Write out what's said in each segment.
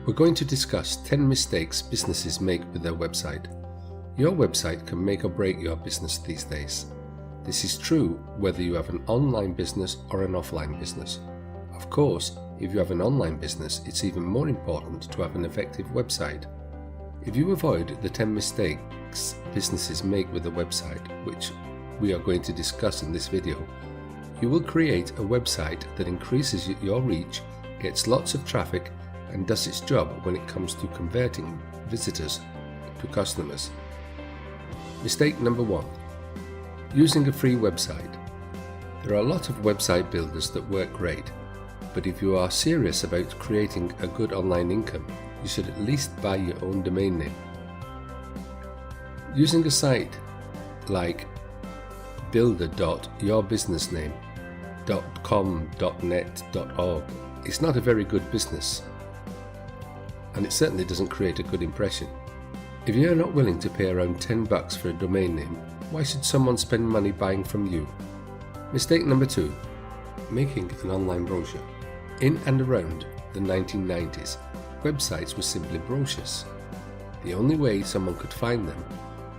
We're going to discuss 10 mistakes businesses make with their website. Your website can make or break your business these days. This is true whether you have an online business or an offline business. Of course, if you have an online business, it's even more important to have an effective website. If you avoid the 10 mistakes businesses make with a website, which we are going to discuss in this video, you will create a website that increases your reach, gets lots of traffic, and does its job when it comes to converting visitors to customers. Mistake number 1. Using a free website. There are a lot of website builders that work great, but if you are serious about creating a good online income, you should at least buy your own domain name. Using a site like builder.yourbusinessname.com.net.org is not a very good business, and it certainly doesn't create a good impression. If you're not willing to pay around $10 for a domain name, why should someone spend money buying from you? Mistake number 2. Making an online brochure. In and around the 1990s, websites were simply brochures. The only way someone could find them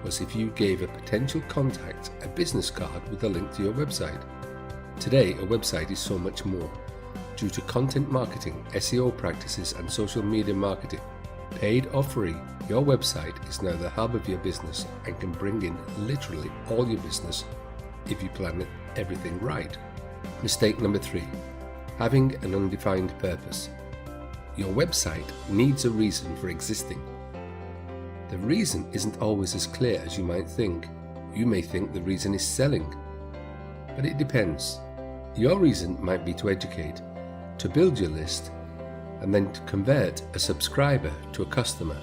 was if you gave a potential contact a business card with a link to your website. Today, a website is so much more. Due to content marketing, SEO practices, and social media marketing, paid or free, your website is now the hub of your business and can bring in literally all your business if you plan everything right. Mistake number 3. Having an undefined purpose. Your website needs a reason for existing. The reason isn't always as clear as you might think. You may think the reason is selling, but it depends. Your reason might be to educate, to build your list, and then to convert a subscriber to a customer.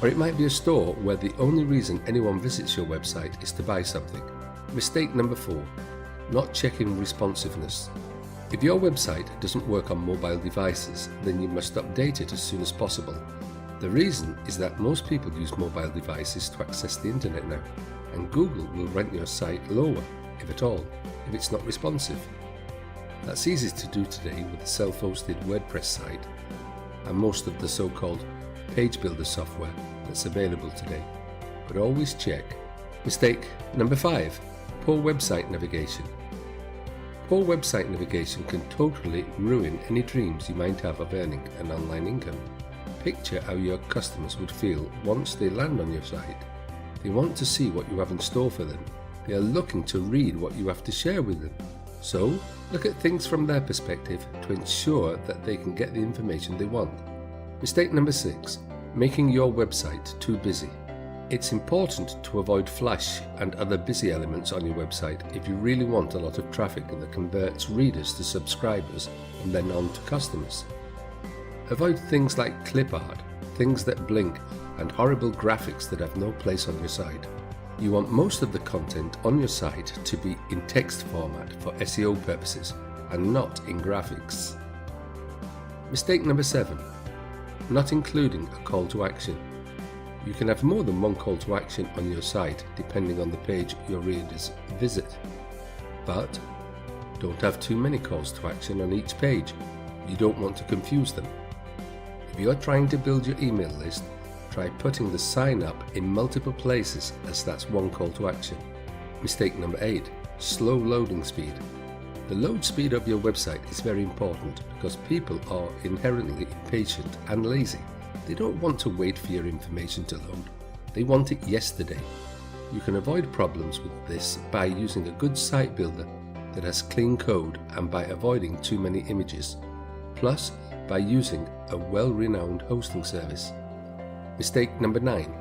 Or it might be a store where the only reason anyone visits your website is to buy something. Mistake number 4. Not checking responsiveness. If your website doesn't work on mobile devices, then you must update it as soon as possible. The reason is that most people use mobile devices to access the internet now, and Google will rank your site lower, if at all, if it's not responsive. That's easy to do today with the self-hosted WordPress site and most of the so-called page builder software that's available today. But always check. Mistake number 5. Poor website navigation. Poor website navigation can totally ruin any dreams you might have of earning an online income. Picture how your customers would feel once they land on your site. They want to see what you have in store for them. They are looking to read what you have to share with them. So, look at things from their perspective to ensure that they can get the information they want. Mistake number 6. Making your website too busy. It's important to avoid flash and other busy elements on your website if you really want a lot of traffic that converts readers to subscribers and then on to customers. Avoid things like clip art, things that blink, and horrible graphics that have no place on your site. You want most of the content on your site to be in text format for SEO purposes and not in graphics. Mistake number 7. Not including a call to action. You can have more than one call to action on your site depending on the page your readers visit. But don't have too many calls to action on each page. You don't want to confuse them. If you're trying to build your email list, try putting the sign up in multiple places, as that's one call to action. Mistake number 8. Slow loading speed. The load speed of your website is very important because people are inherently impatient and lazy. They don't want to wait for your information to load. They want it yesterday. You can avoid problems with this by using a good site builder that has clean code and by avoiding too many images. Plus, by using a well-renowned hosting service. Mistake number 9.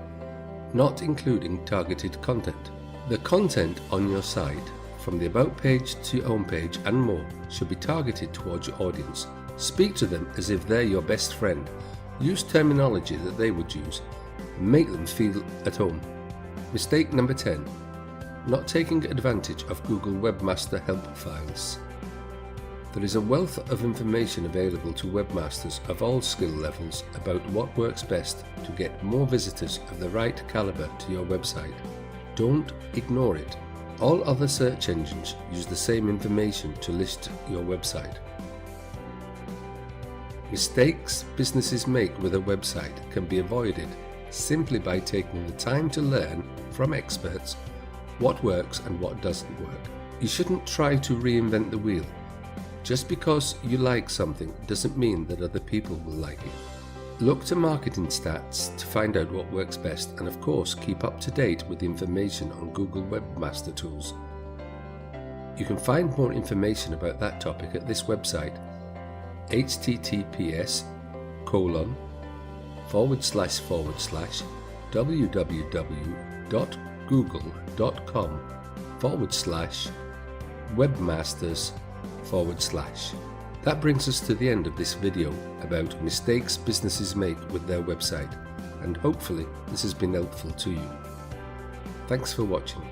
Not including targeted content. The content on your site, from the About page to your home page and more, should be targeted towards your audience. Speak to them as if they're your best friend. Use terminology that they would use. Make them feel at home. Mistake number 10. Not taking advantage of Google Webmaster help files. There is a wealth of information available to webmasters of all skill levels about what works best to get more visitors of the right caliber to your website. Don't ignore it. All other search engines use the same information to list your website. Mistakes businesses make with a website can be avoided simply by taking the time to learn from experts what works and what doesn't work. You shouldn't try to reinvent the wheel. Just because you like something doesn't mean that other people will like it. Look to marketing stats to find out what works best, and of course keep up to date with the information on Google Webmaster Tools. You can find more information about that topic at this website, https://www.google.com/webmasters/. That brings us to the end of this video about mistakes businesses make with their website, and hopefully this has been helpful to you. Thanks for watching.